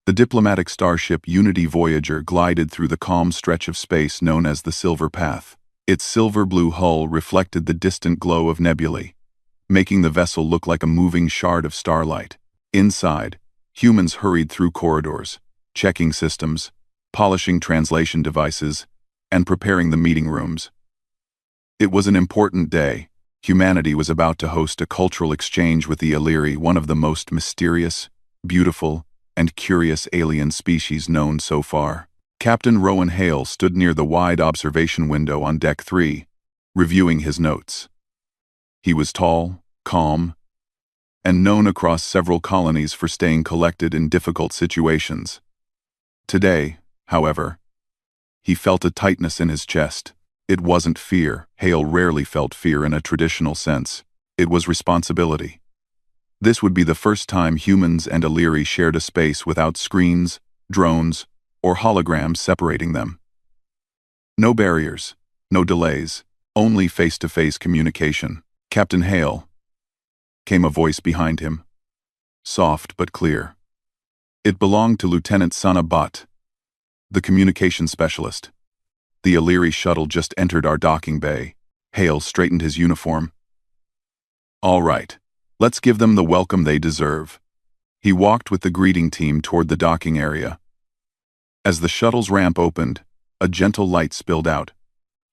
The diplomatic starship Unity Voyager glided through the calm stretch of space known as the Silver Path. Its silver-blue hull reflected the distant glow of nebulae, making the vessel look like a moving shard of starlight. Inside, humans hurried through corridors, checking systems, polishing translation devices, and preparing the meeting rooms. It was an important day. Humanity was about to host a cultural exchange with the Illyri, one of the most mysterious, beautiful, and curious alien species known so far. Captain Rowan Hale stood near the wide observation window on Deck 3, reviewing his notes. He was tall, calm, and known across several colonies for staying collected in difficult situations. Today, however, he felt a tightness in his chest. It wasn't fear. Hale rarely felt fear in a traditional sense. It was responsibility. This would be the first time humans and Illyri shared a space without screens, drones, or holograms separating them. No barriers, no delays, only face-to-face communication. "Captain Hale," came a voice behind him, soft but clear. It belonged to Lieutenant Sana Butt, the communication specialist. "The Illyri shuttle just entered our docking bay." Hale straightened his uniform. "All right, let's give them the welcome they deserve." He walked with the greeting team toward the docking area. As the shuttle's ramp opened, a gentle light spilled out,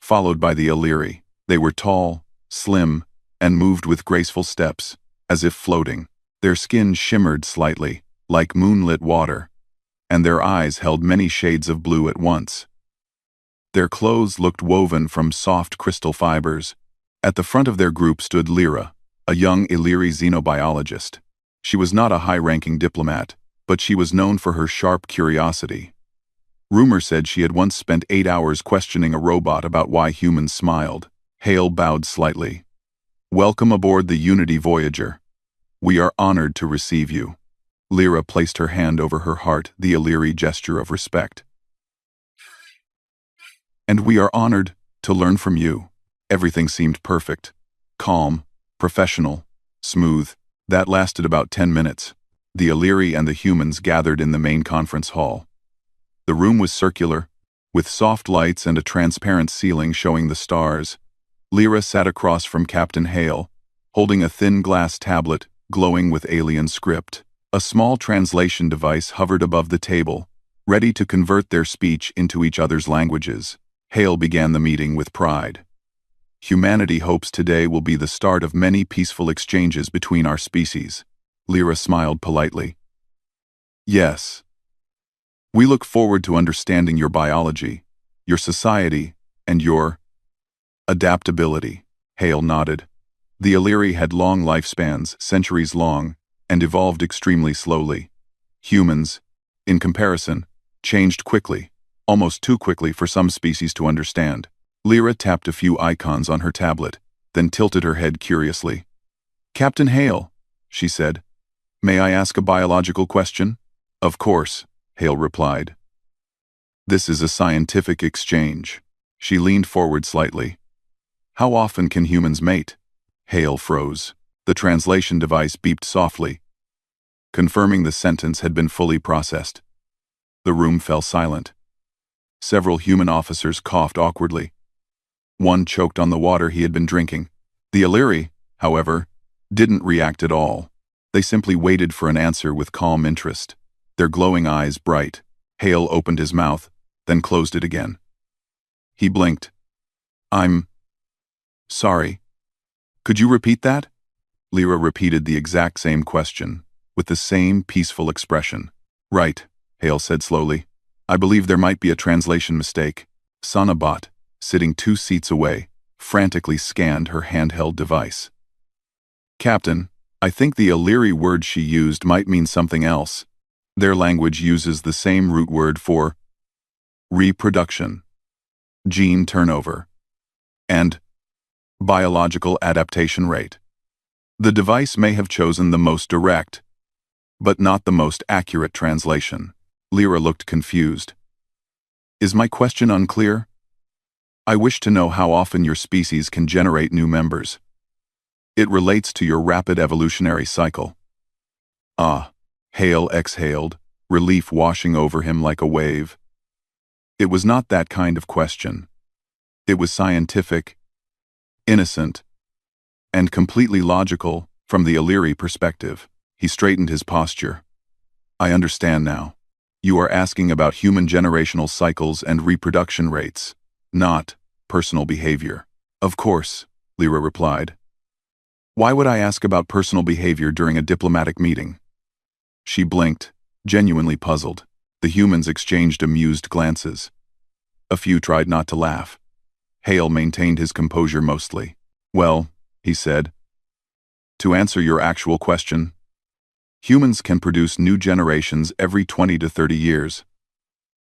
followed by the Illyri. They were tall, slim, and moved with graceful steps, as if floating. Their skin shimmered slightly, like moonlit water, and their eyes held many shades of blue at once. Their clothes looked woven from soft crystal fibers. At the front of their group stood Lyra, a young Illyri xenobiologist. She was not a high-ranking diplomat, but she was known for her sharp curiosity. Rumor said she had once spent 8 hours questioning a robot about why humans smiled. Hale bowed slightly. "Welcome aboard the Unity Voyager. We are honored to receive you." Lyra placed her hand over her heart, the Illyri gesture of respect. "And we are honored to learn from you." Everything seemed perfect. Calm, professional, smooth. That lasted about 10 minutes. The Illyri and the humans gathered in the main conference hall. The room was circular, with soft lights and a transparent ceiling showing the stars. Lyra sat across from Captain Hale, holding a thin glass tablet glowing with alien script. A small translation device hovered above the table, ready to convert their speech into each other's languages. Hale began the meeting with pride. "Humanity hopes today will be the start of many peaceful exchanges between our species." Lyra smiled politely. "Yes. We look forward to understanding your biology, your society, and your adaptability." Hale nodded. The Illyri had long lifespans, centuries long, and evolved extremely slowly. Humans, in comparison, changed quickly, almost too quickly for some species to understand. Lyra tapped a few icons on her tablet, then tilted her head curiously. "Captain Hale," she said, "may I ask a biological question?" "Of course," Hale replied. "This is a scientific exchange." She leaned forward slightly. "How often can humans mate?" Hale froze. The translation device beeped softly, confirming the sentence had been fully processed. The room fell silent. Several human officers coughed awkwardly. One choked on the water he had been drinking. The Illyri, however, didn't react at all. They simply waited for an answer with calm interest, their glowing eyes bright. Hale opened his mouth, then closed it again. He blinked. "I'm sorry. Could you repeat that?" Lyra repeated the exact same question, with the same peaceful expression. "Right," Hale said slowly. "I believe there might be a translation mistake." Sana Butt, sitting 2 seats away, frantically scanned her handheld device. "Captain, I think the Illyri word she used might mean something else. Their language uses the same root word for reproduction, gene turnover, and biological adaptation rate. The device may have chosen the most direct, but not the most accurate translation." Lyra looked confused. "Is my question unclear? I wish to know how often your species can generate new members. It relates to your rapid evolutionary cycle." "Ah," Hale exhaled, relief washing over him like a wave. It was not that kind of question. It was scientific, innocent, and completely logical from the Illyri perspective. He straightened his posture. I understand now. You are asking about human generational cycles and reproduction rates, not personal behavior. Of course, Lyra replied. Why would I ask about personal behavior during a diplomatic meeting? She blinked, genuinely puzzled. The humans exchanged amused glances. A few tried not to laugh. Hale maintained his composure mostly. Well, he said, to answer your actual question, humans can produce new generations every 20 to 30 years,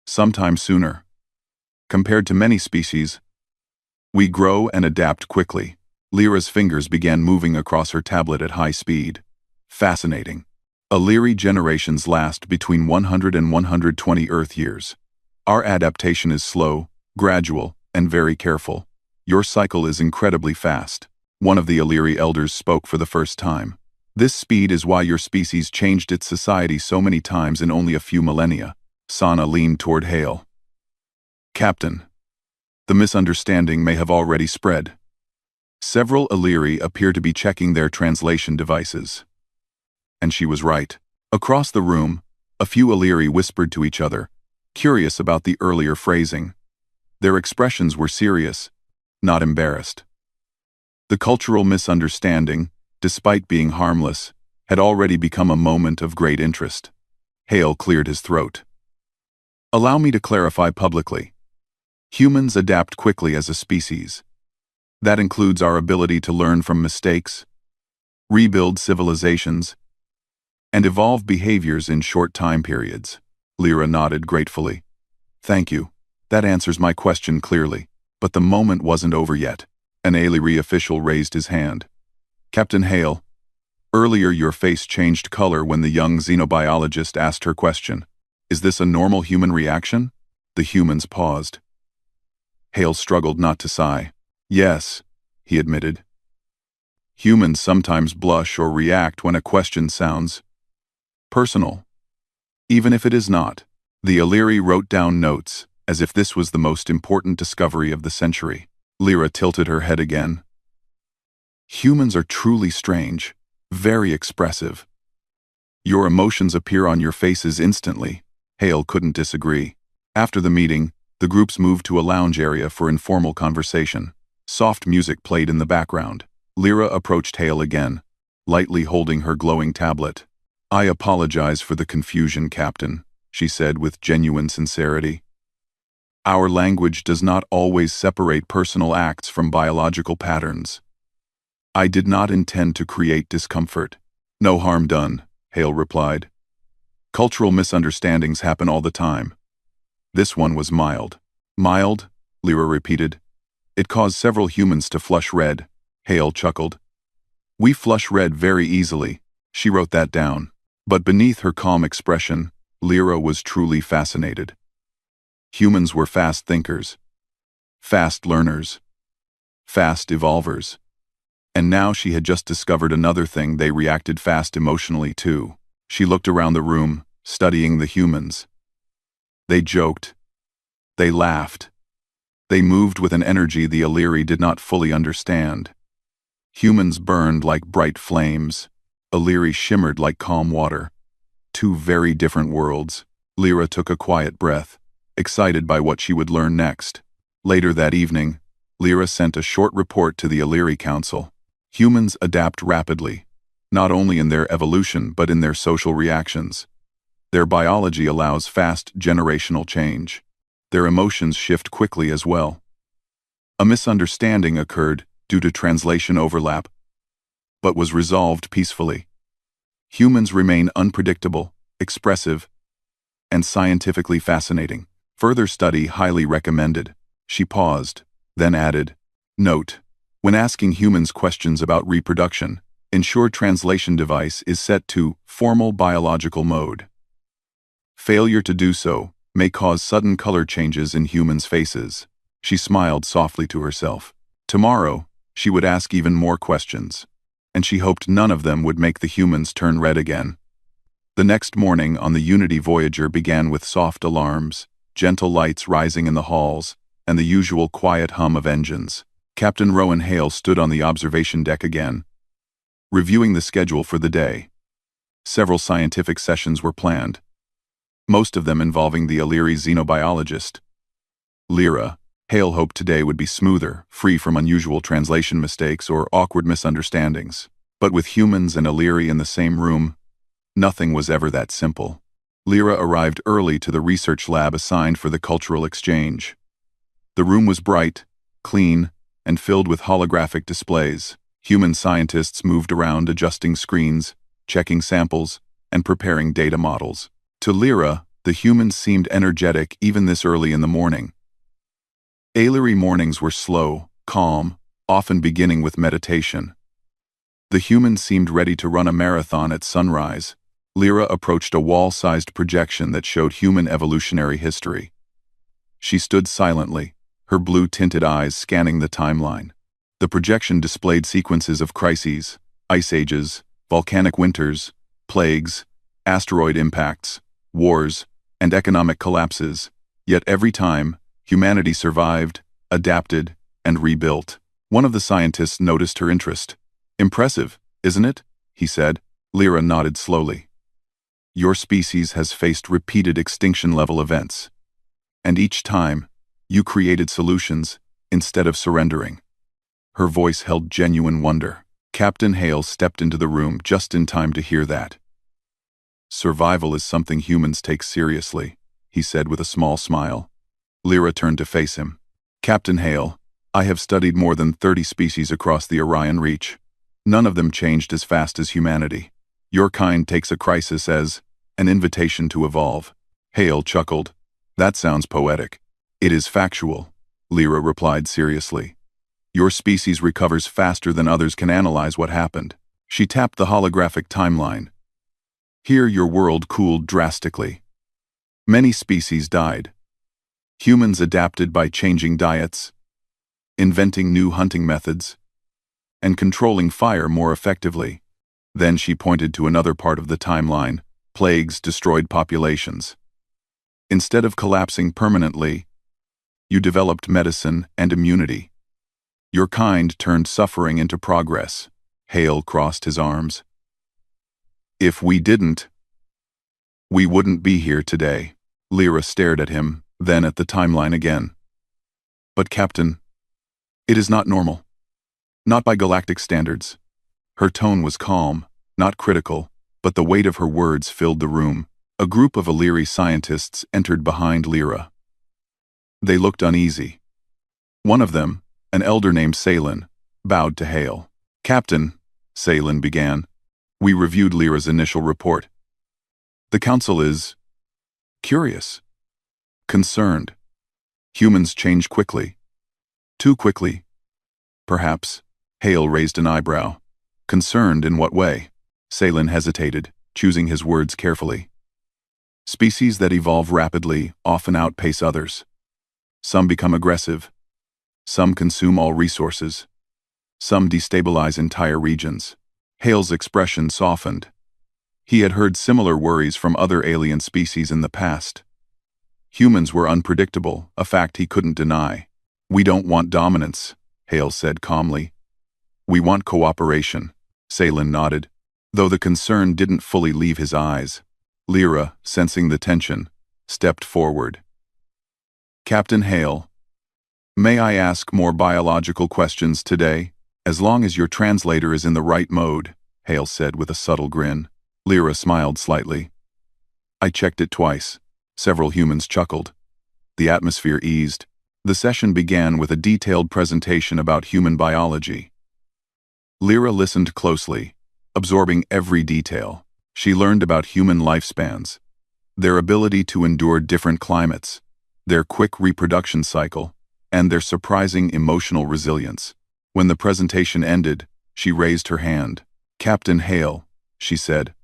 sometimes sooner. Compared to many species, we grow and adapt quickly. Lyra's fingers began moving across her tablet at high speed. Fascinating. Illyri generations last between 100 and 120 Earth years. Our adaptation is slow, gradual, and very careful. Your cycle is incredibly fast. One of the Illyri elders spoke for the first time. This speed is why your species changed its society so many times in only a few millennia. Sana leaned toward Hale. Captain, the misunderstanding may have already spread. Several Illyri appear to be checking their translation devices. And she was right. Across the room, a few Illyri whispered to each other, curious about the earlier phrasing. Their expressions were serious, not embarrassed. The cultural misunderstanding, despite being harmless, had already become a moment of great interest. Hale cleared his throat. Allow me to clarify publicly. Humans adapt quickly as a species. That includes our ability to learn from mistakes, rebuild civilizations, and evolve behaviors in short time periods. Lyra nodded gratefully. Thank you. That answers my question clearly. But the moment wasn't over yet. An Illyri official raised his hand. Captain Hale, earlier your face changed color when the young xenobiologist asked her question. Is this a normal human reaction? The humans paused. Hale struggled not to sigh. Yes, he admitted. Humans sometimes blush or react when a question sounds personal, even if it is not. The Illyri wrote down notes, as if this was the most important discovery of the century. Lyra tilted her head again. Humans are truly strange, very expressive. Your emotions appear on your faces instantly. Hale couldn't disagree. After the meeting, the groups moved to a lounge area for informal conversation. Soft music played in the background. Lyra approached Hale again, lightly holding her glowing tablet. I apologize for the confusion, Captain, she said with genuine sincerity. Our language does not always separate personal acts from biological patterns. I did not intend to create discomfort. No harm done, Hale replied. Cultural misunderstandings happen all the time. This one was mild. Mild? Lyra repeated. It caused several humans to flush red. Hale chuckled. We flush red very easily. She wrote that down. But beneath her calm expression, Lyra was truly fascinated. Humans were fast thinkers, fast learners, fast evolvers. And now she had just discovered another thing: they reacted fast emotionally too. She looked around the room, studying the humans. They joked. They laughed. They moved with an energy the Illyri did not fully understand. Humans burned like bright flames. Illyri shimmered like calm water. Two very different worlds. Lyra took a quiet breath, excited by what she would learn next. Later that evening, Lyra sent a short report to the Illyri Council. Humans adapt rapidly, not only in their evolution but in their social reactions. Their biology allows fast generational change. Their emotions shift quickly as well. A misunderstanding occurred due to translation overlap, but was resolved peacefully. Humans remain unpredictable, expressive, and scientifically fascinating. Further study highly recommended. She paused, then added, Note: when asking humans questions about reproduction, ensure translation device is set to formal biological mode. Failure to do so may cause sudden color changes in humans' faces. She smiled softly to herself. Tomorrow, she would ask even more questions, and she hoped none of them would make the humans turn red again. The next morning on the Unity Voyager began with soft alarms, gentle lights rising in the halls, and the usual quiet hum of engines. Captain Rowan Hale stood on the observation deck again, reviewing the schedule for the day. Several scientific sessions were planned, most of them involving the Illyri xenobiologist. Lyra. Hale hoped today would be smoother, free from unusual translation mistakes or awkward misunderstandings. But with humans and Illyri in the same room, nothing was ever that simple. Lyra arrived early to the research lab assigned for the cultural exchange. The room was bright, clean, and filled with holographic displays. Human scientists moved around adjusting screens, checking samples, and preparing data models. To Lyra, the humans seemed energetic even this early in the morning. Illyri mornings were slow, calm, often beginning with meditation. The humans seemed ready to run a marathon at sunrise. Lyra approached a wall-sized projection that showed human evolutionary history. She stood silently, her blue-tinted eyes scanning the timeline. The projection displayed sequences of crises, ice ages, volcanic winters, plagues, asteroid impacts, wars, and economic collapses, yet every time, humanity survived, adapted, and rebuilt. One of the scientists noticed her interest. "Impressive, isn't it?" he said. Lyra nodded slowly. "Your species has faced repeated extinction-level events. And each time, you created solutions instead of surrendering." Her voice held genuine wonder. Captain Hale stepped into the room just in time to hear that. "Survival is something humans take seriously," he said with a small smile. Lyra turned to face him. "Captain Hale, I have studied more than 30 species across the Orion Reach. None of them changed as fast as humanity. Your kind takes a crisis as an invitation to evolve." Hale chuckled. "That sounds poetic." "It is factual," Lyra replied seriously. "Your species recovers faster than others can analyze what happened." She tapped the holographic timeline. "Here your world cooled drastically. Many species died. Humans adapted by changing diets, inventing new hunting methods, and controlling fire more effectively." Then she pointed to another part of the timeline. Plagues destroyed populations. Instead of collapsing permanently, you developed medicine and immunity. Your kind turned suffering into progress. Hale crossed his arms. "If we didn't, we wouldn't be here today." Lyra stared at him, then at the timeline again. "But Captain, it is not normal. Not by galactic standards." Her tone was calm, not critical, but the weight of her words filled the room. A group of Illyri scientists entered behind Lyra. They looked uneasy. One of them, an elder named Salen, bowed to Hale. "Captain," Salen began, "we reviewed Lyra's initial report. The Council is curious, concerned. Humans change quickly. Too quickly, perhaps." Hale raised an eyebrow. "Concerned in what way?" Salen hesitated, choosing his words carefully. "Species that evolve rapidly often outpace others. Some become aggressive. Some consume all resources. Some destabilize entire regions." Hale's expression softened. He had heard similar worries from other alien species in the past. Humans were unpredictable, a fact he couldn't deny. "We don't want dominance," Hale said calmly. "We want cooperation." Salen nodded, though the concern didn't fully leave his eyes. Lyra, sensing the tension, stepped forward. "Captain Hale, may I ask more biological questions today? As long as your translator is in the right mode," Hale said with a subtle grin. Lyra smiled slightly. "I checked it twice." Several humans chuckled. The atmosphere eased. The session began with a detailed presentation about human biology. Lyra listened closely, absorbing every detail. She learned about human lifespans, their ability to endure different climates, their quick reproduction cycle, and their surprising emotional resilience. When the presentation ended, she raised her hand. "Captain Hale," she said,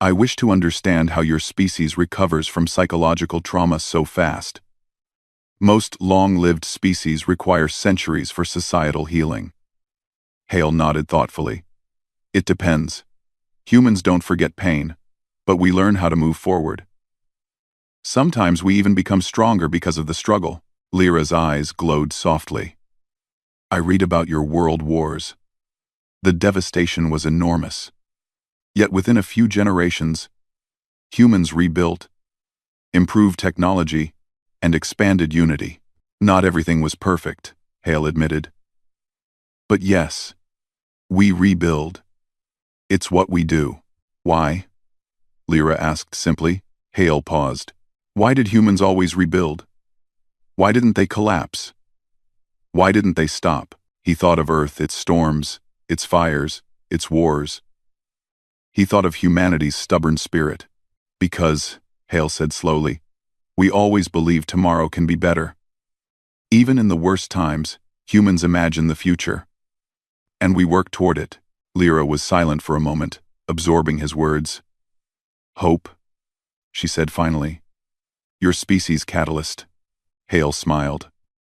"I wish to understand how your species recovers from psychological trauma so fast. Most long-lived species require centuries for societal healing." Hale nodded thoughtfully. "It depends. Humans don't forget pain, but we learn how to move forward. Sometimes we even become stronger because of the struggle. Lyra's eyes glowed softly. I read about your world wars. The devastation was enormous. Yet within a few generations, humans rebuilt, improved technology, and expanded unity. Not everything was perfect, Hale admitted. But yes, we rebuild. It's what we do. Why? Lyra asked simply. Hale paused. Why did humans always rebuild? Why didn't they collapse? Why didn't they stop? He thought of Earth, its storms, its fires, its wars. He thought of humanity's stubborn spirit. Because, Hale said slowly, we always believe tomorrow can be better. Even in the worst times, humans imagine the future. And we work toward it. Lyra was silent for a moment, absorbing his words. Hope, she said finally. Your species' catalyst. Hale smiled.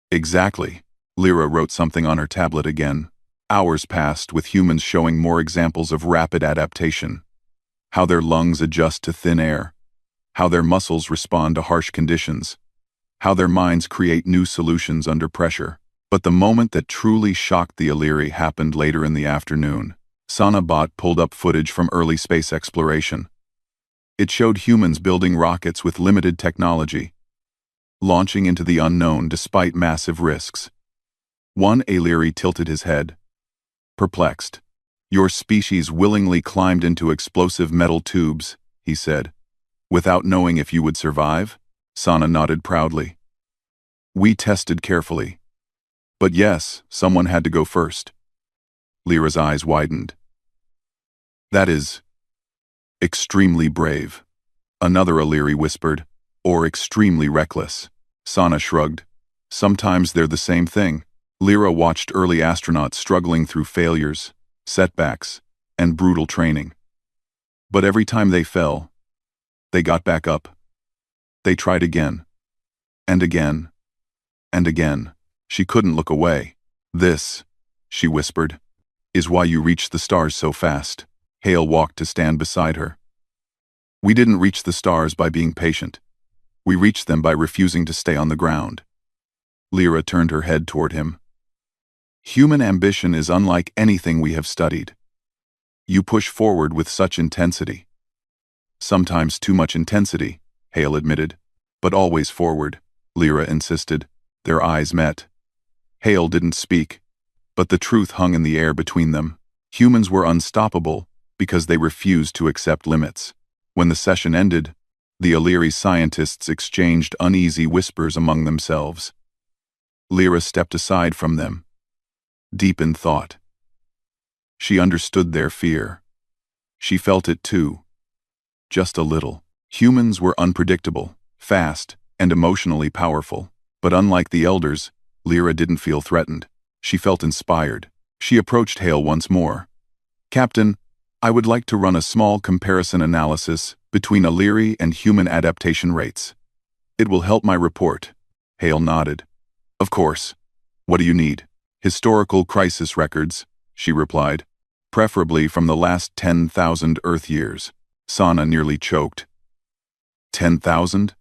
Exactly. Lyra wrote something on her tablet again. Hours passed with humans showing more examples of rapid adaptation. How their lungs adjust to thin air. How their muscles respond to harsh conditions. How their minds create new solutions under pressure. But the moment that truly shocked the Illyri happened later in the afternoon. Sonabot pulled up footage from early space exploration. It showed humans building rockets with limited technology, launching into the unknown despite massive risks. One Illyri tilted his head, perplexed. Your species willingly climbed into explosive metal tubes, he said. Without knowing if you would survive? Sana nodded proudly. We tested carefully. But yes, someone had to go first. Lyra's eyes widened. That is extremely brave. Another Illyri whispered, or extremely reckless. Sana shrugged. Sometimes they're the same thing. Lyra watched early astronauts struggling through failures, setbacks, and brutal training. But every time they fell, they got back up. They tried again. And again. And again. She couldn't look away. This, she whispered, is why you reached the stars so fast. Hale walked to stand beside her. We didn't reach the stars by being patient. We reached them by refusing to stay on the ground. Lyra turned her head toward him. Human ambition is unlike anything we have studied. You push forward with such intensity. Sometimes too much intensity, Hale admitted. But always forward, Lyra insisted. Their eyes met. Hale didn't speak, but the truth hung in the air between them. Humans were unstoppable because they refused to accept limits. When the session ended, the Illyri scientists exchanged uneasy whispers among themselves. Lyra stepped aside from them, deep in thought. She understood their fear. She felt it too. Just a little. Humans were unpredictable, fast, and emotionally powerful. But unlike the elders, Lyra didn't feel threatened. She felt inspired. She approached Hale once more. Captain, I would like to run a small comparison analysis between Illyri and human adaptation rates. It will help my report. Hale nodded. Of course. What do you need? Historical crisis records, she replied. Preferably from the last 10,000 Earth years. Sana nearly choked. 10,000?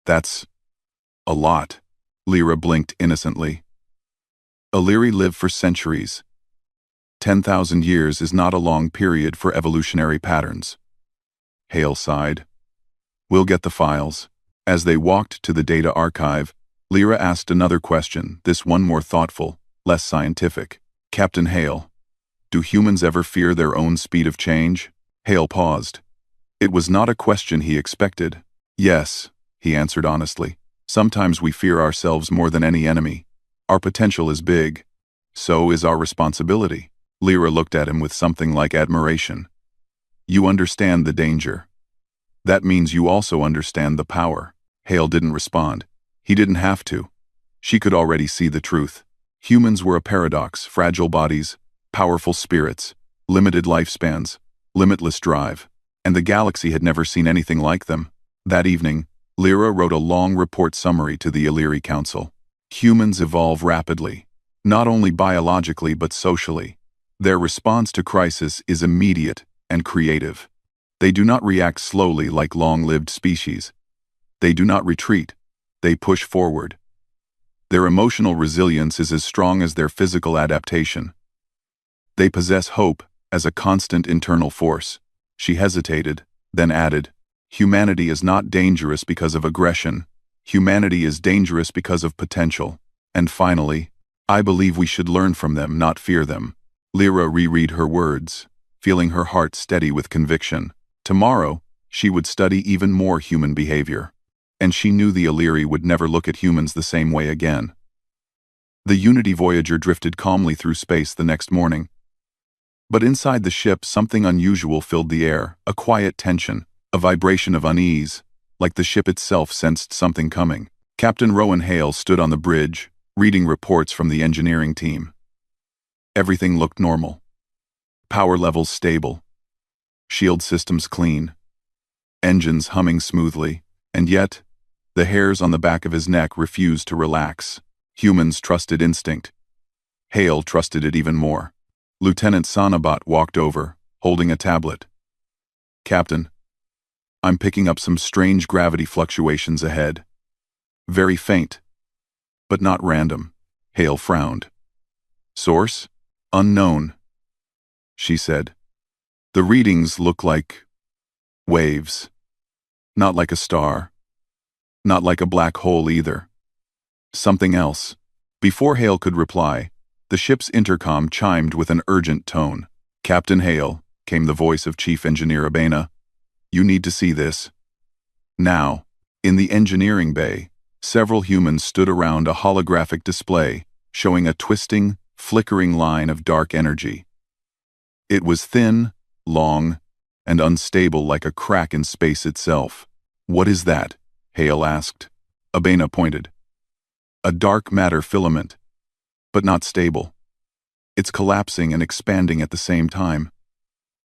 That's a lot. Lyra blinked innocently. Illyri lived for centuries. 10,000 years is not a long period for evolutionary patterns. Hale sighed. We'll get the files. As they walked to the data archive, Lyra asked another question, this one more thoughtful, less scientific. Captain Hale, do humans ever fear their own speed of change? Hale paused. It was not a question he expected. Yes, he answered honestly. Sometimes we fear ourselves more than any enemy. Our potential is big. So is our responsibility. Lyra looked at him with something like admiration. You understand the danger. That means you also understand the power. Hale didn't respond. He didn't have to. She could already see the truth. Humans were a paradox, fragile bodies, powerful spirits, limited lifespans, limitless drive. And the galaxy had never seen anything like them. That evening, Lyra wrote a long report summary to the Illyri Council. Humans evolve rapidly, not only biologically but socially. Their response to crisis is immediate and creative. They do not react slowly like long-lived species. They do not retreat. They push forward. Their emotional resilience is as strong as their physical adaptation. They possess hope as a constant internal force. She hesitated, then added, "Humanity is not dangerous because of aggression. Humanity is dangerous because of potential. And finally, I believe we should learn from them, not fear them." Lyra reread her words, feeling her heart steady with conviction. Tomorrow, she would study even more human behavior. And she knew the Illyri would never look at humans the same way again. The Unity Voyager drifted calmly through space the next morning. But inside the ship, something unusual filled the air, a quiet tension, a vibration of unease, like the ship itself sensed something coming. Captain Rowan Hale stood on the bridge, reading reports from the engineering team. Everything looked normal. Power levels stable. Shield systems clean. Engines humming smoothly, and yet, the hairs on the back of his neck refused to relax. Humans trusted instinct. Hale trusted it even more. Lieutenant Sanabot walked over, holding a tablet. "Captain, I'm picking up some strange gravity fluctuations ahead. Very faint, but not random." Hale frowned. "Source? Unknown," she said. "The readings look like waves. Not like a star. Not like a black hole either. Something else." Before Hale could reply, the ship's intercom chimed with an urgent tone. "Captain Hale," came the voice of Chief Engineer Abena, "you need to see this." Now, in the engineering bay, several humans stood around a holographic display showing a twisting, flickering line of dark energy. It was thin, long, and unstable like a crack in space itself. "What is that?" Hale asked. Abena pointed. "A dark matter filament, but not stable. It's collapsing and expanding at the same time.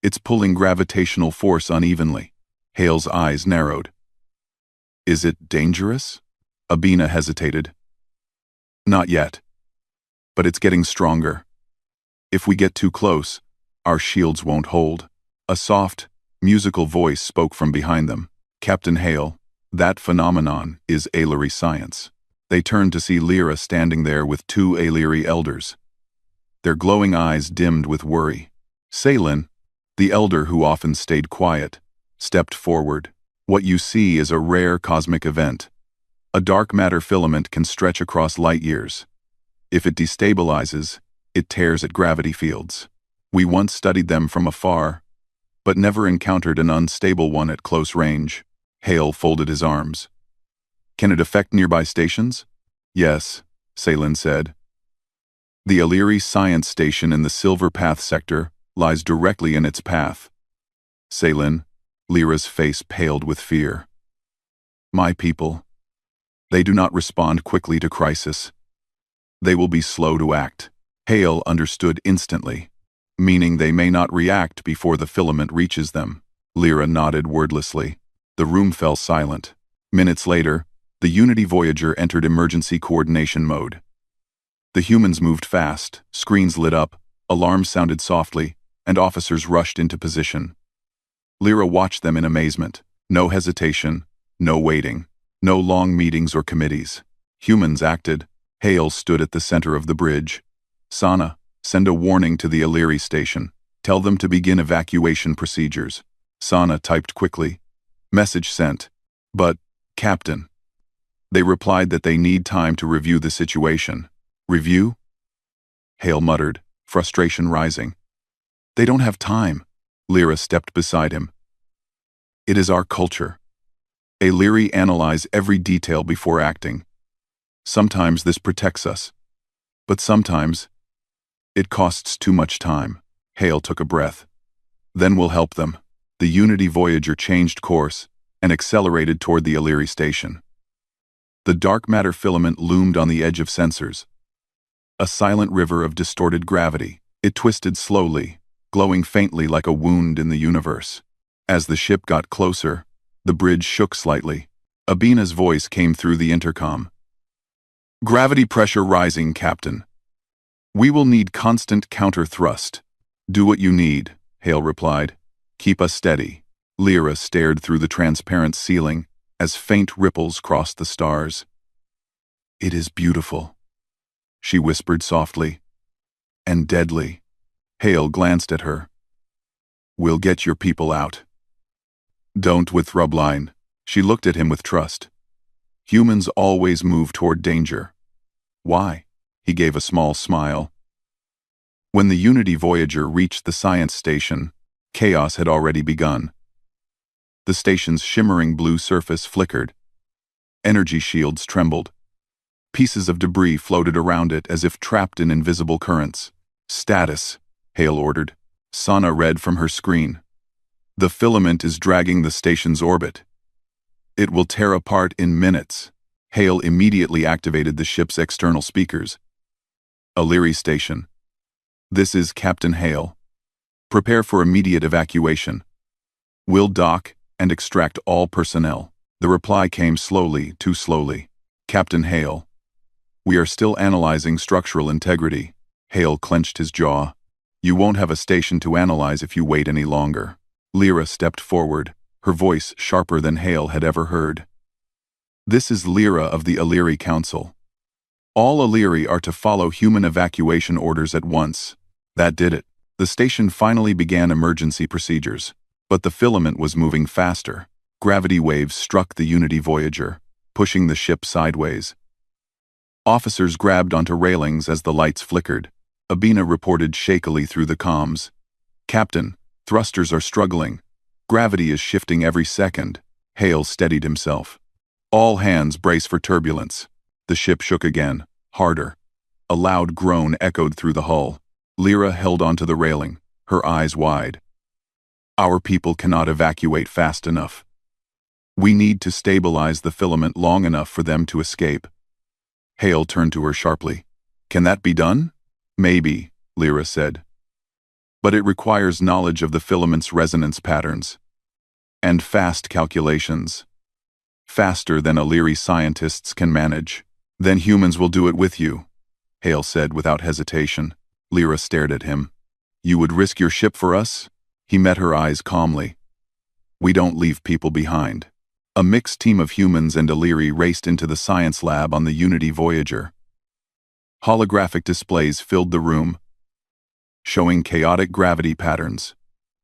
It's pulling gravitational force unevenly." Hale's eyes narrowed. "Is it dangerous?" Abena hesitated. "Not yet. But it's getting stronger. If we get too close, our shields won't hold." A soft, musical voice spoke from behind them. "Captain Hale, that phenomenon is Illyri science." They turned to see Lyra standing there with two Illyri elders. Their glowing eyes dimmed with worry. Salen, the elder who often stayed quiet, stepped forward. "What you see is a rare cosmic event. A dark matter filament can stretch across light years. If it destabilizes, it tears at gravity fields. We once studied them from afar, but never encountered an unstable one at close range." Hale folded his arms. "Can it affect nearby stations?" "Yes," Salen said. "The Illyri Science Station in the Silver Path sector lies directly in its path." "Salen," Lyra's face paled with fear. "My people. They do not respond quickly to crisis. They will be slow to act." Hale understood instantly, meaning they may not react before the filament reaches them. Lyra nodded wordlessly. The room fell silent. Minutes later, the Unity Voyager entered emergency coordination mode. The humans moved fast, screens lit up, alarms sounded softly, and officers rushed into position. Lyra watched them in amazement. No hesitation, no waiting, no long meetings or committees. Humans acted. Hale stood at the center of the bridge. "Sana, send a warning to the Illyri station. Tell them to begin evacuation procedures." Sana typed quickly. "Message sent. But, Captain." They replied that they need time to review the situation. "Review?" Hale muttered, frustration rising. "They don't have time." Lyra stepped beside him. "It is our culture. Illyri analyze every detail before acting. Sometimes this protects us, but sometimes it costs too much time." Hale took a breath. "Then we'll help them." The Unity Voyager changed course and accelerated toward the Illyri station. The dark matter filament loomed on the edge of sensors. A silent river of distorted gravity. It twisted slowly, glowing faintly like a wound in the universe. As the ship got closer, the bridge shook slightly. Abena's voice came through the intercom. "Gravity pressure rising, Captain. We will need constant counter-thrust." "Do what you need," Hale replied. "Keep us steady." Lyra stared through the transparent ceiling as faint ripples crossed the stars. "It is beautiful," she whispered softly. "And deadly." Hale glanced at her. "We'll get your people out." "Don't with Rubline." She looked at him with trust. "Humans always move toward danger." "Why?" He gave a small smile. When the Unity Voyager reached the science station, chaos had already begun. The station's shimmering blue surface flickered. Energy shields trembled. Pieces of debris floated around it as if trapped in invisible currents. "Status," Hale ordered. Sana read from her screen. "The filament is dragging the station's orbit. It will tear apart in minutes." Hale immediately activated the ship's external speakers. "Illyri Station. This is Captain Hale. Prepare for immediate evacuation. We'll dock and extract all personnel." The reply came slowly, too slowly. "Captain Hale. We are still analyzing structural integrity." Hale clenched his jaw. "You won't have a station to analyze if you wait any longer." Lyra stepped forward, her voice sharper than Hale had ever heard. "This is Lyra of the Illyri Council. All Illyri are to follow human evacuation orders at once." That did it. The station finally began emergency procedures. But the filament was moving faster. Gravity waves struck the Unity Voyager, pushing the ship sideways. Officers grabbed onto railings as the lights flickered. Abina reported shakily through the comms. "Captain, thrusters are struggling. Gravity is shifting every second." Hale steadied himself. "All hands brace for turbulence." The ship shook again, harder. A loud groan echoed through the hull. Lyra held onto the railing, her eyes wide. "Our people cannot evacuate fast enough. We need to stabilize the filament long enough for them to escape." Hale turned to her sharply. "Can that be done?" "Maybe," Lyra said. "But it requires knowledge of the filament's resonance patterns. And fast calculations. Faster than Illyri scientists can manage." "Then humans will do it with you," Hale said without hesitation. Lyra stared at him. "You would risk your ship for us?" He met her eyes calmly. "We don't leave people behind." A mixed team of humans and Illyri raced into the science lab on the Unity Voyager. Holographic displays filled the room, showing chaotic gravity patterns.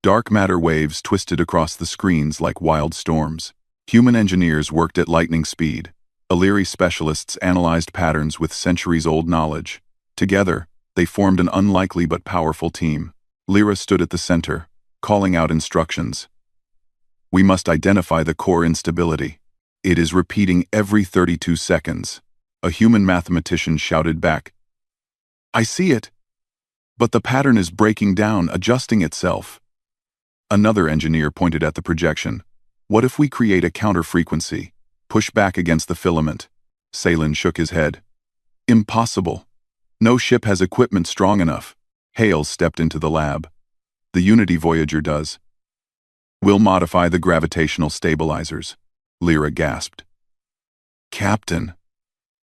Dark matter waves twisted across the screens like wild storms. Human engineers worked at lightning speed. Illyri specialists analyzed patterns with centuries-old knowledge. Together, they formed an unlikely but powerful team. Lyra stood at the center, calling out instructions. "We must identify the core instability. It is repeating every 32 seconds. A human mathematician shouted back. "I see it. But the pattern is breaking down, adjusting itself." Another engineer pointed at the projection. "What if we create a counter-frequency? Push back against the filament?" Salen shook his head. "Impossible. No ship has equipment strong enough." Hale stepped into the lab. "The Unity Voyager does." "We'll modify the gravitational stabilizers," Lyra gasped. "Captain,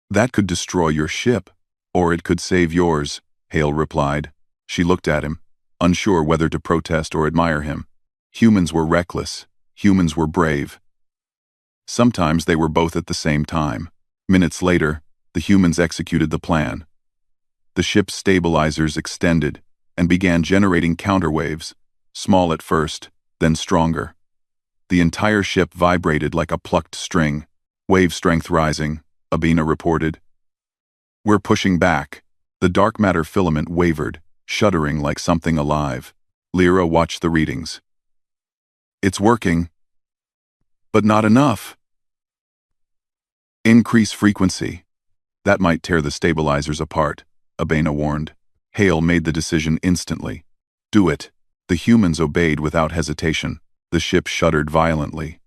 that could destroy your ship, or it could save yours," Hale replied. She looked at him, unsure whether to protest or admire him. Humans were reckless. Humans were brave. Sometimes they were both at the same time. Minutes later, the humans executed the plan. The ship's stabilizers extended and began generating counterwaves, small at first, then stronger. The entire ship vibrated like a plucked string, wave strength rising, Abina reported. "We're pushing back." The dark matter filament wavered, shuddering like something alive. Lyra watched the readings. "It's working. But not enough." "Increase frequency." "That might tear the stabilizers apart," Abina warned. Hale made the decision instantly. "Do it." The humans obeyed without hesitation. The ship shuddered violently.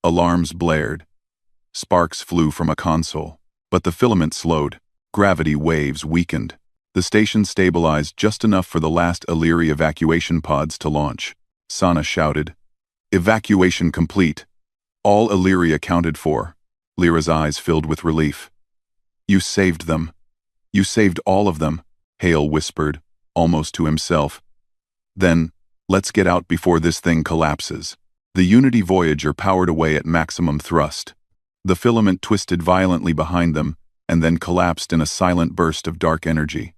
Alarms blared. Sparks flew from a console. But the filament slowed. Gravity waves weakened. The station stabilized just enough for the last Illyri evacuation pods to launch. Sana shouted, "Evacuation complete. All Illyri accounted for." Lyra's eyes filled with relief. "You saved them. You saved all of them," Hale whispered, almost to himself. "Then, let's get out before this thing collapses." The Unity Voyager powered away at maximum thrust. The filament twisted violently behind them and then collapsed in a silent burst of dark energy.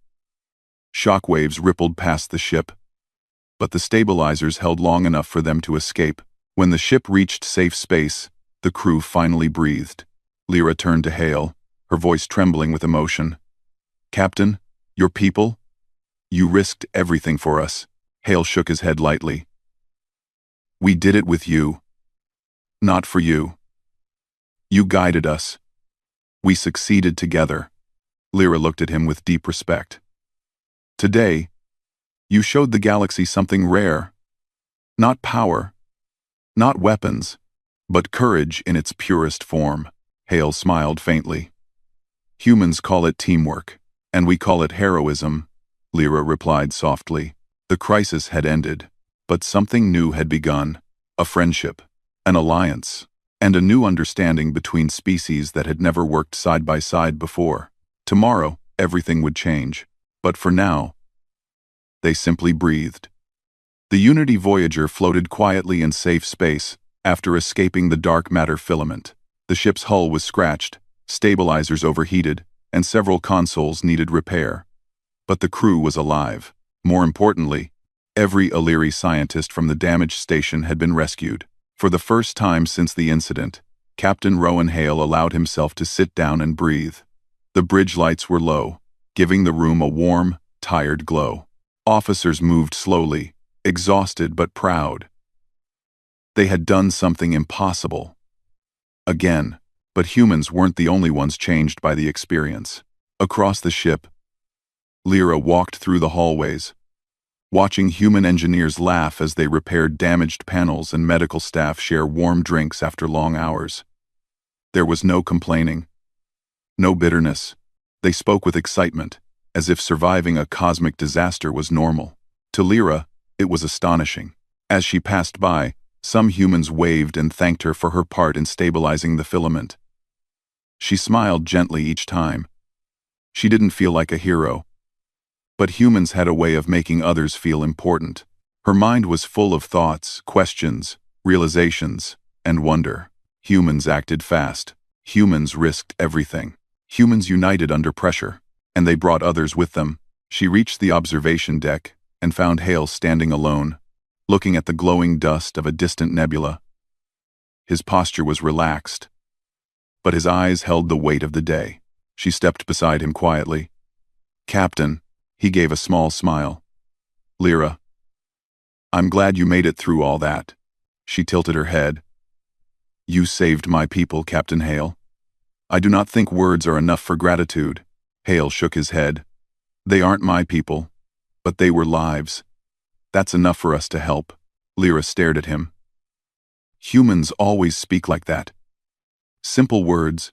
Shockwaves rippled past the ship, but the stabilizers held long enough for them to escape. When the ship reached safe space, the crew finally breathed. Lyra turned to Hale, her voice trembling with emotion. "Captain, your people? You risked everything for us." Hale shook his head lightly. "We did it with you. Not for you. You guided us. We succeeded together." Lyra looked at him with deep respect. "Today, you showed the galaxy something rare. Not power, not weapons, but courage in its purest form." Hale smiled faintly. "Humans call it teamwork, and we call it heroism," Lyra replied softly. The crisis had ended, but something new had begun. A friendship, an alliance, and a new understanding between species that had never worked side by side before. Tomorrow, everything would change, but for now, they simply breathed. The Unity Voyager floated quietly in safe space after escaping the dark matter filament. The ship's hull was scratched, stabilizers overheated, and several consoles needed repair. But the crew was alive. More importantly, every Illyri scientist from the damaged station had been rescued. For the first time since the incident, Captain Rowan Hale allowed himself to sit down and breathe. The bridge lights were low, giving the room a warm, tired glow. Officers moved slowly, exhausted but proud. They had done something impossible. Again, but humans weren't the only ones changed by the experience. Across the ship, Lyra walked through the hallways, watching human engineers laugh as they repaired damaged panels and medical staff share warm drinks after long hours. There was no complaining, no bitterness. They spoke with excitement, as if surviving a cosmic disaster was normal. To Lyra, it was astonishing. As she passed by, some humans waved and thanked her for her part in stabilizing the filament. She smiled gently each time. She didn't feel like a hero. But humans had a way of making others feel important. Her mind was full of thoughts, questions, realizations, and wonder. Humans acted fast. Humans risked everything. Humans united under pressure, and they brought others with them. She reached the observation deck and found Hale standing alone, looking at the glowing dust of a distant nebula. His posture was relaxed, but his eyes held the weight of the day. She stepped beside him quietly. "Captain," he gave a small smile. "Lyra, I'm glad you made it through all that." She tilted her head. "You saved my people, Captain Hale. I do not think words are enough for gratitude." Hale shook his head. "They aren't my people, but they were lives. That's enough for us to help." Lyra stared at him. "Humans always speak like that. Simple words,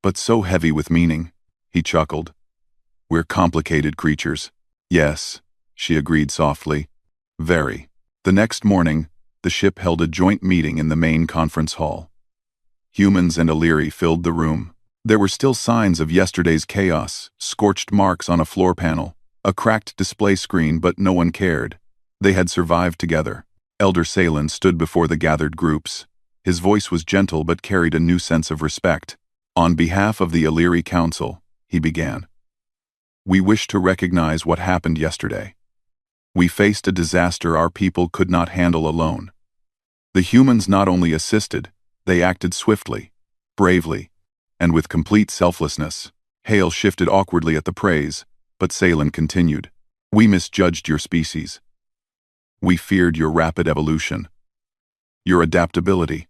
but so heavy with meaning." He chuckled. "We're complicated creatures." "Yes," she agreed softly. "Very." The next morning, the ship held a joint meeting in the main conference hall. Humans and Illyri filled the room. There were still signs of yesterday's chaos, scorched marks on a floor panel, a cracked display screen, but no one cared. They had survived together. Elder Salen stood before the gathered groups. His voice was gentle but carried a new sense of respect. "On behalf of the Illyri Council," he began, "we wish to recognize what happened yesterday. We faced a disaster our people could not handle alone. The humans not only assisted, they acted swiftly, bravely, and with complete selflessness." Hale shifted awkwardly at the praise, but Salen continued. "We misjudged your species. We feared your rapid evolution, your adaptability.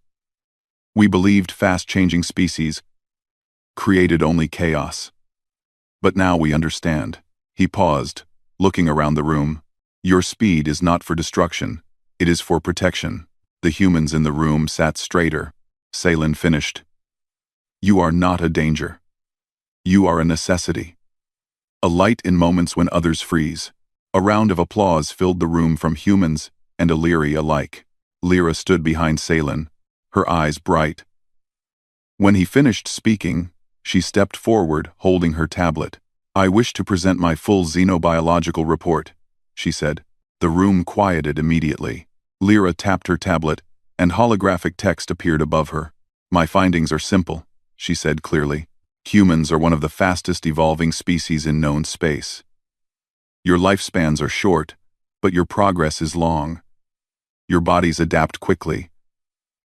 We believed fast-changing species created only chaos. But now we understand." He paused, looking around the room. "Your speed is not for destruction, it is for protection." The humans in the room sat straighter. Salen finished. "You are not a danger. You are a necessity. A light in moments when others freeze." A round of applause filled the room from humans and Illyri alike. Lyra stood behind Salen, her eyes bright. When he finished speaking, she stepped forward, holding her tablet. "I wish to present my full xenobiological report," she said. The room quieted immediately. Lyra tapped her tablet, and holographic text appeared above her. My findings are simple, she said clearly. Humans are one of the fastest evolving species in known space. Your lifespans are short, but your progress is long. Your bodies adapt quickly.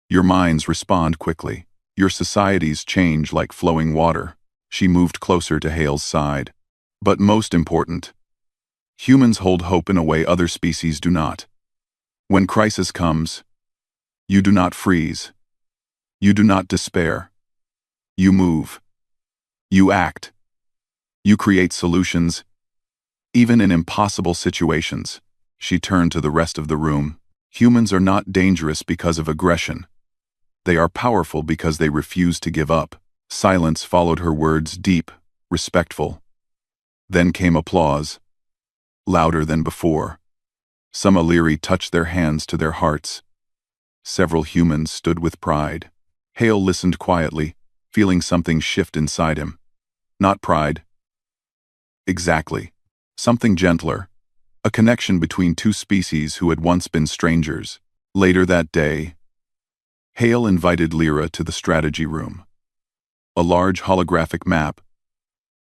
Your minds respond quickly. Your societies change like flowing water. She moved closer to Hale's side. But most important, humans hold hope in a way other species do not. When crisis comes, you do not freeze. You do not despair. You move. You act. You create solutions, even in impossible situations. She turned to the rest of the room. Humans are not dangerous because of aggression. They are powerful because they refuse to give up. Silence followed her words, deep, respectful. Then came applause, louder than before. Some Illyri touched their hands to their hearts. Several humans stood with pride. Hale listened quietly, feeling something shift inside him. Not pride. Exactly. Something gentler. A connection between two species who had once been strangers. Later that day, Hale invited Lyra to the strategy room. A large holographic map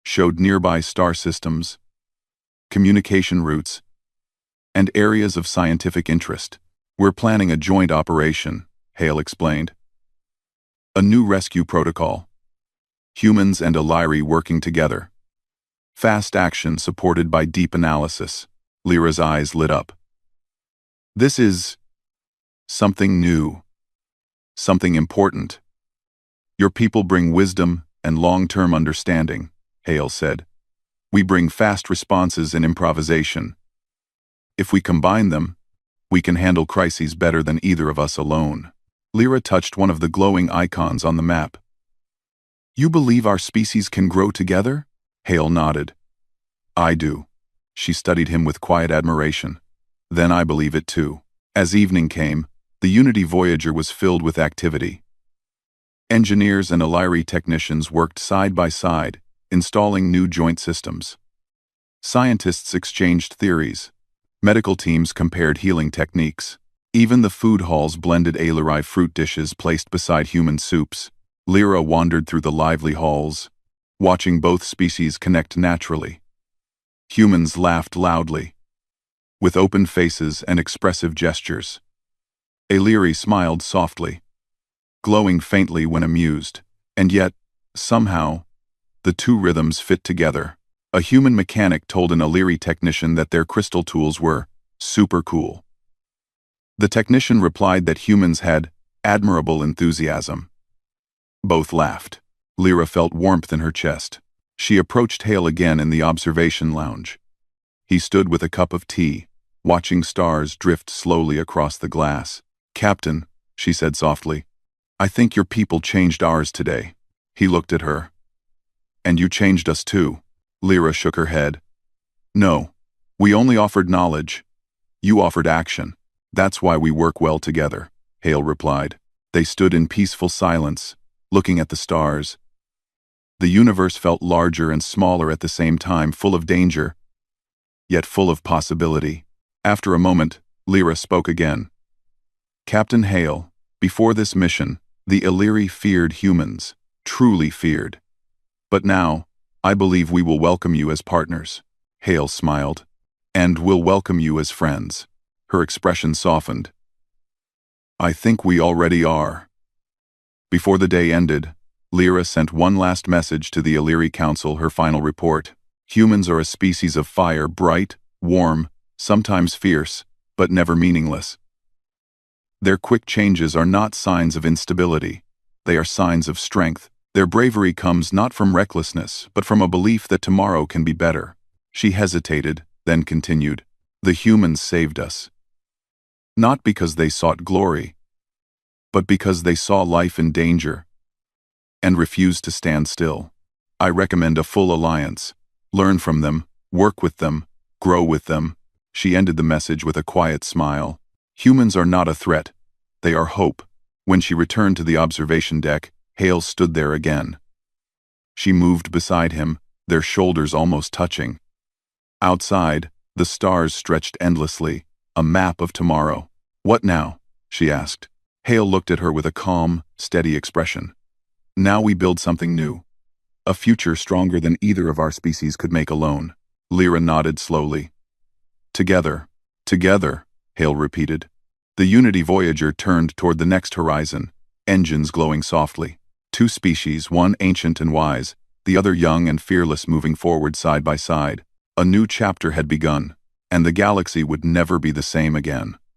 showed nearby star systems, communication routes, and areas of scientific interest. We're planning a joint operation, Hale explained. A new rescue protocol. Humans and Illyri working together. Fast action supported by deep analysis. Lyra's eyes lit up. This is something new. Something important. Your people bring wisdom and long-term understanding, Hale said. We bring fast responses and improvisation. If we combine them, we can handle crises better than either of us alone. Lyra touched one of the glowing icons on the map. You believe our species can grow together? Hale nodded. I do. She studied him with quiet admiration. Then I believe it too. As evening came, the Unity Voyager was filled with activity. Engineers and Illyri technicians worked side by side, installing new joint systems. Scientists exchanged theories. Medical teams compared healing techniques. Even the food halls blended Illyri fruit dishes placed beside human soups. Lyra wandered through the lively halls, watching both species connect naturally. Humans laughed loudly, with open faces and expressive gestures. Illyri smiled softly, glowing faintly when amused, and yet, somehow, the two rhythms fit together. A human mechanic told an Illyri technician that their crystal tools were super cool. The technician replied that humans had admirable enthusiasm. Both laughed. Lyra felt warmth in her chest. She approached Hale again in the observation lounge. He stood with a cup of tea, watching stars drift slowly across the glass. Captain, she said softly, I think your people changed ours today. He looked at her. And you changed us too. Lyra shook her head. No, we only offered knowledge. You offered action. That's why we work well together, Hale replied. They stood in peaceful silence, looking at the stars. The universe felt larger and smaller at the same time, full of danger, yet full of possibility. After a moment, Lyra spoke again. Captain Hale, before this mission, the Illyri feared humans, truly feared. But now, I believe we will welcome you as partners. Hale smiled. And we'll welcome you as friends. Her expression softened. I think we already are. Before the day ended, Lyra sent one last message to the Illyri Council, her final report. Humans are a species of fire, bright, warm, sometimes fierce, but never meaningless. Their quick changes are not signs of instability. They are signs of strength. Their bravery comes not from recklessness, but from a belief that tomorrow can be better. She hesitated, then continued. The humans saved us. Not because they sought glory, but because they saw life in danger and refused to stand still. I recommend a full alliance. Learn from them, work with them, grow with them. She ended the message with a quiet smile. Humans are not a threat. They are hope. When she returned to the observation deck, Hale stood there again. She moved beside him, their shoulders almost touching. Outside, the stars stretched endlessly, a map of tomorrow. What now? She asked. Hale looked at her with a calm, steady expression. Now we build something new. A future stronger than either of our species could make alone. Lyra nodded slowly. Together. Together, Hale repeated. The Unity Voyager turned toward the next horizon, engines glowing softly. Two species, one ancient and wise, the other young and fearless, moving forward side by side. A new chapter had begun, and the galaxy would never be the same again.